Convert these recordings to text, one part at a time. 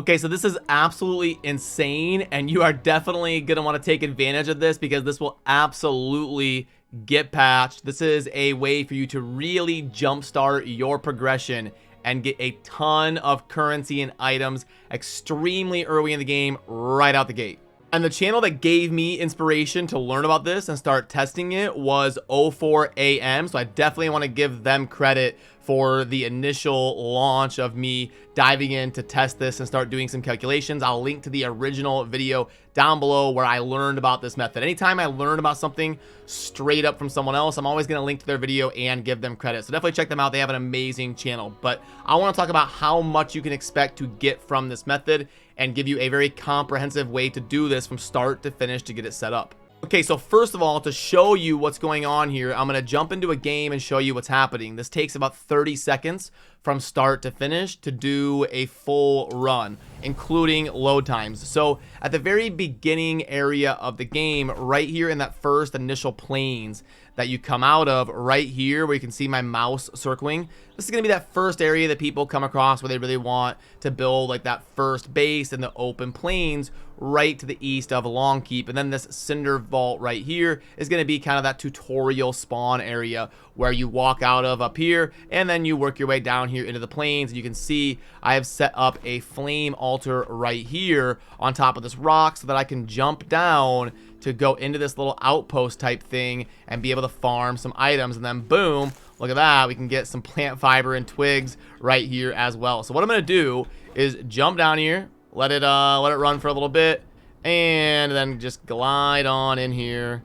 Okay, so this is absolutely insane, and you are definitely going to want to take advantage of this because this will absolutely get patched. This is a way for you to really jumpstart your progression and get a ton of currency and items extremely early in the game right out the gate. And the channel that gave me inspiration to learn about this and start testing it was 04AM. So I definitely want to give them credit for the initial launch of me diving in to test this and start doing some calculations. I'll link to the original video down below where I learned about this method. Anytime I learn about something straight up from someone else, I'm always going to link to their video and give them credit. So definitely check them out. They have an amazing channel. But I want to talk about how much you can expect to get from this method and give you a very comprehensive way to do this from start to finish to get it set up. Okay, so first of all, to show you what's going on here, I'm going to jump into a game and show you what's happening. This takes about 30 seconds from start to finish to do a full run, including load times. So at the very beginning area of the game, right here in that first initial plains that you come out of, right here where you can see my mouse circling, this is going to be that first area that people come across where they really want to build like that first base in the open plains right to the east of Longkeep. And then this cinder vault right here is going to be kind of that tutorial spawn area where you walk out of up here and then you work your way down here into the plains. And you can see I have set up a flame altar right here on top of this rock so that I can jump down to go into this little outpost type thing and be able to farm some items. And then boom, look at that, we can get some plant fiber and twigs right here as well. So what I'm going to do is jump down here, let it run for a little bit, and then just glide on in here,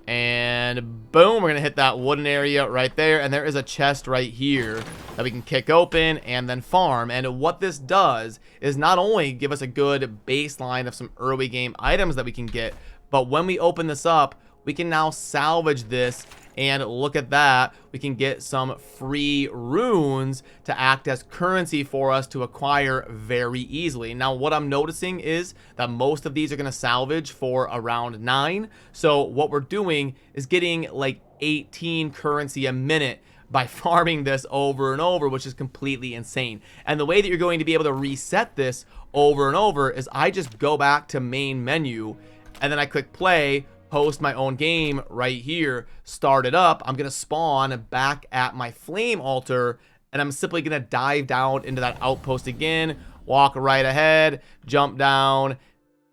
and boom, we're gonna hit that wooden area right there. And there is a chest right here that we can kick open and then farm. And what this does is not only give us a good baseline of some early game items that we can get, but when we open this up, we can now salvage this. And look at that, we can get some free runes to act as currency for us to acquire very easily. Now, what I'm noticing is that most of these are going to salvage for around 9. So what we're doing is getting like 18 currency a minute by farming this over and over, which is completely insane. And the way that you're going to be able to reset this over and over is I just go back to main menu and then I click play, host my own game right here, start it up. I'm gonna spawn back at my flame altar and I'm simply gonna dive down into that outpost again, walk right ahead, jump down,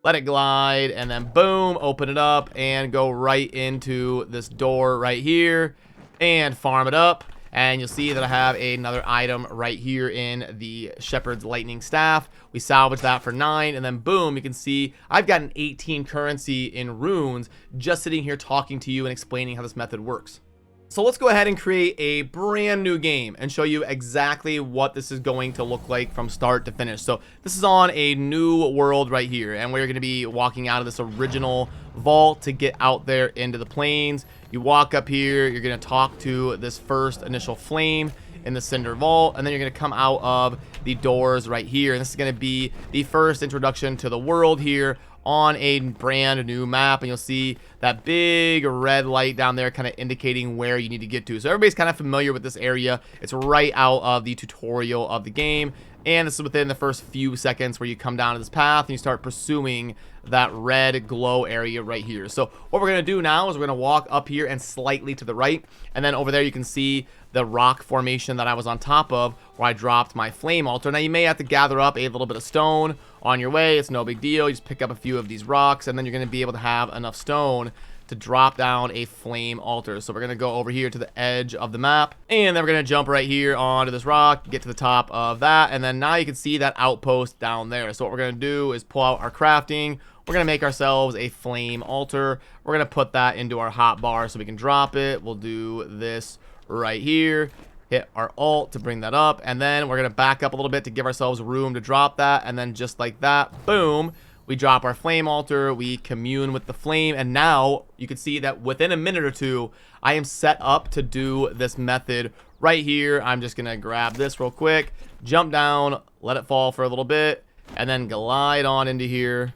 let it glide, and then boom, open it up and go right into this door right here and farm it up. And you'll see that I have another item right here in the Shepherd's Lightning Staff. We salvage that for 9, and then boom, you can see I've got an 18 currency in runes just sitting here talking to you and explaining how this method works. So let's go ahead and create a brand new game and show you exactly what this is going to look like from start to finish. So this is on a new world right here, and we're going to be walking out of this original vault to get out there into the plains. You walk up here, you're going to talk to this first initial flame in the cinder vault, and then you're going to come out of the doors right here. And this is going to be the first introduction to the world here on a brand new map, and you'll see that big red light down there kind of indicating where you need to get to. So everybody's kind of familiar with this area. It's right out of the tutorial of the game, and this is within the first few seconds where you come down to this path and you start pursuing that red glow area right here. So what we're going to do now is we're going to walk up here and slightly to the right, and then over there you can see the rock formation that I was on top of where I dropped my flame altar. Now you may have to gather up a little bit of stone on your way. It's no big deal. You just pick up a few of these rocks and then you're going to be able to have enough stone to drop down a flame altar. So we're going to go over here to the edge of the map, and then we're going to jump right here onto this rock, get to the top of that, and then now you can see that outpost down there. So what we're going to do is pull out our crafting. We're going to make ourselves a flame altar. We're going to put that into our hotbar so we can drop it. We'll do this right here, hit our alt to bring that up, and then we're going to back up a little bit to give ourselves room to drop that, and then just like that, boom, we drop our flame altar, we commune with the flame, and now you can see that within a minute or two I am set up to do this method right here. I'm just gonna grab this real quick, jump down, let it fall for a little bit, and then glide on into here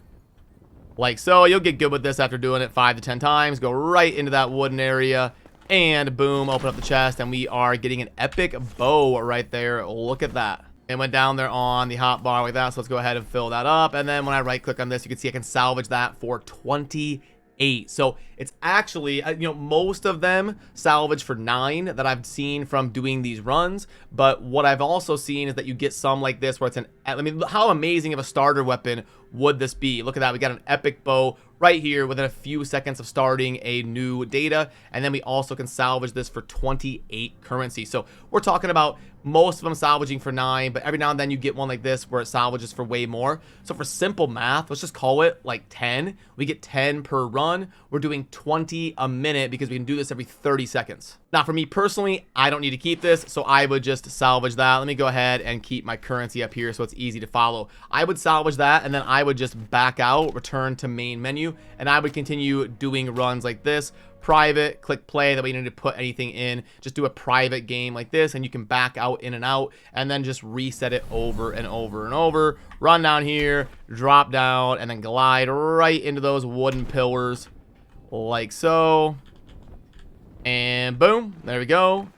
like so. You'll get good with this after doing it 5 to 10 times. Go right into that wooden area and boom, open up the chest, and we are getting an epic bow right there. Look at that. and went down there on the hot bar like that. So let's go ahead and fill that up. And then when I right click on this, you can see I can salvage that for 28. So it's actually, most of them salvage for 9 that I've seen from doing these runs. But what I've also seen is that you get some like this where it's how amazing of a starter weapon would this be? Look at that. We got an epic bow right here within a few seconds of starting a new data. And then we also can salvage this for 28 currency. So we're talking about most of them salvaging for 9, but every now and then you get one like this where it salvages for way more. So for simple math, let's just call it like 10. We get 10 per run. We're doing 20 a minute because we can do this every 30 seconds. Now for me personally, I don't need to keep this, so I would just salvage that. Let me go ahead and keep my currency up here so it's easy to follow. I would salvage that, and then I would just back out, return to main menu, and I would continue doing runs like this. Private, click play, that way you don't need to put anything in. Just do a private game like this, and you can back out, in and out, and then just reset it over and over and over. Run down here, drop down, and then glide right into those wooden pillars like so. And boom, there we go.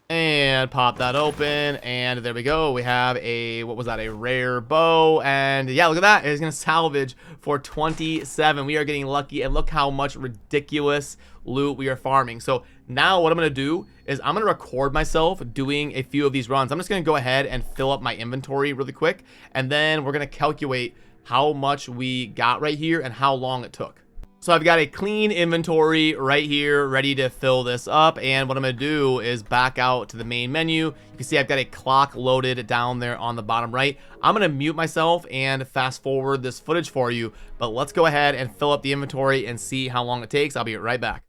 And pop that open, and there we go. We have a, what was that, a rare bow. And yeah, look at that. It's gonna salvage for 27. We are getting lucky, and look how much ridiculous loot we are farming. So now what I'm gonna do is I'm gonna record myself doing a few of these runs. I'm just gonna go ahead and fill up my inventory really quick, and then we're gonna calculate how much we got right here and how long it took. So I've got a clean inventory right here ready to fill this up, and what I'm going to do is back out to the main menu. You can see I've got a clock loaded down there on the bottom right. I'm going to mute myself and fast forward this footage for you, but let's go ahead and fill up the inventory and see how long it takes. I'll be right back.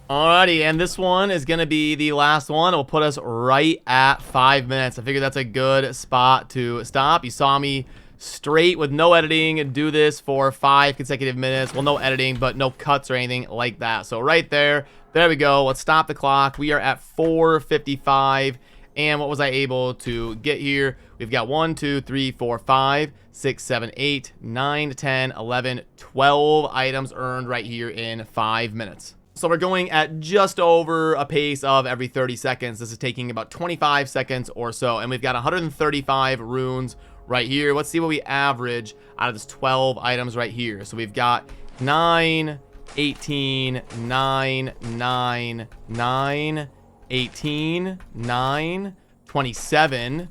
Alrighty, and this one is going to be the last one. It will put us right at 5 minutes. I figured that's a good spot to stop. You saw me straight with no editing and do this for 5 consecutive minutes. Well, no editing, but no cuts or anything like that. So right there, there we go. Let's stop the clock. We are at 4:55. And what was I able to get here? We've got 1, 2, 3, 4, 5, 6, 7, 8, 9, 10, 11, 12 items earned right here in 5 minutes. So we're going at just over a pace of every 30 seconds. This is taking about 25 seconds or so. And we've got 135 runes right here. Let's see what we average out of this 12 items right here. So we've got 9, 18, 9, 9, 9, 18, 9, 27,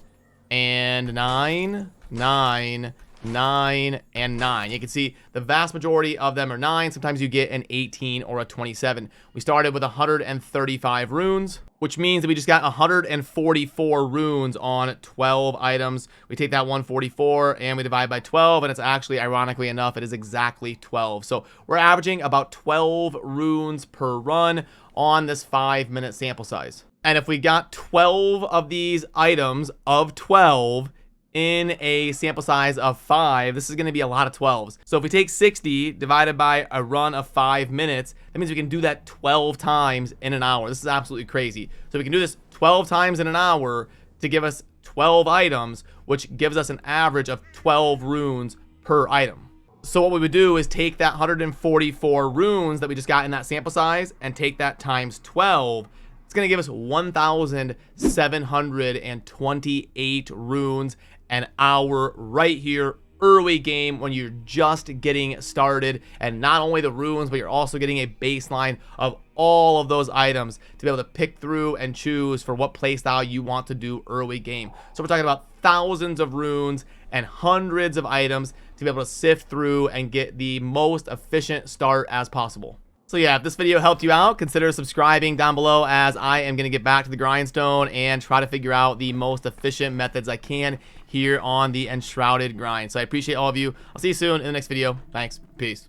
and 9, 9, 9, and 9. You can see the vast majority of them are 9. Sometimes you get an 18 or a 27. We started with 135 runes, which means that we just got 144 runes on 12 items. We take that 144 and we divide by 12, and it's actually, ironically enough, it is exactly 12. So we're averaging about 12 runes per run on this 5-minute sample size. And if we got 12 of these items of 12 in a sample size of 5, this is going to be a lot of 12s. So if we take 60 divided by a run of 5 minutes, that means we can do that 12 times in an hour. This is absolutely crazy. So we can do this 12 times in an hour to give us 12 items, which gives us an average of 12 runes per item. So what we would do is take that 144 runes that we just got in that sample size and take that times 12. It's going to give us 1,728 runes an hour right here, early game, when you're just getting started. And not only the runes, but you're also getting a baseline of all of those items to be able to pick through and choose for what playstyle you want to do early game. So we're talking about thousands of runes and hundreds of items to be able to sift through and get the most efficient start as possible. So yeah, if this video helped you out, consider subscribing down below, as I am going to get back to the grindstone and try to figure out the most efficient methods I can here on the Enshrouded grind. So I appreciate all of you. I'll see you soon in the next video. Thanks. Peace.